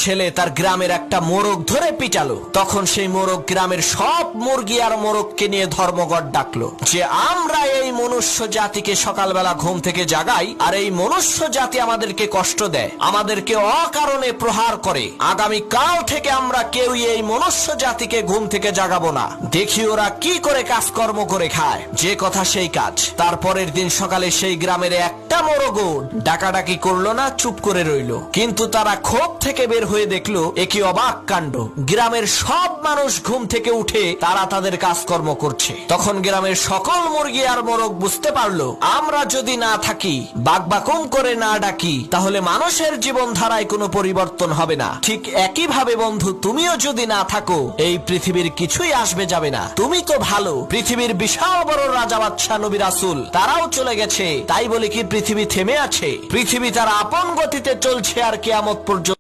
ছেলে তার গ্রামের একটা মোরগ ধরে পিটালো। তখন সেই মোরগ গ্রামের সব মুরগি আর মোরগকে নিয়ে ধর্মঘট ডাকলো যে আমরা এই মনুষ্য জাতিকে সকালবেলা ঘুম থেকে জাগাই, আর এই মনুষ্য জাতি আমাদেরকে কষ্ট দেয়, আমাদেরকে অকারণে প্রহার করে। আগামী কাল থেকে আমরা কেউই এই মনুষ্য জাতিকে ঘুম থেকে জাগাবো না। দেখি ওরা কি করে কাজকর্ম করে খায়। যে কথা সেই কাজ। তারপরের দিন সকালে সেই গ্রামের একটা মোরগও ডাকাডাকি করলো না, চুপ করে রইল। কিন্তু তারা ক্ষোভ থেকে বের হয়ে দেখলো এ কি অবাক কাণ্ড, গ্রামের সব মানুষ ঘুম থেকে উঠে তারা তাদের কাজকর্ম করছে। তখন গ্রামের সকল মুরগি আর মোরগ বুঝতে পারলো আমরা যদি না থাকি, বাকবাকুম করে না ডাকি, তাহলে মানুষের জীবন ধারায় কোনো পরিবর্তন হবে না। ঠিক একইভাবে বন্ধু, তুমিও যদি না থাকো এই পৃথিবীর কিছুই আসবে যাবে না। তুমি তো ভালো, পৃথিবীর বিশাল বড় রাজা বাদশাহ নবী রাসূল তারাও চলে গেছে, তাই বলে কি পৃথিবী থেমে আছে? পৃথিবী তার আপন গতিতে চলছে আর কিয়ামত পর্যন্ত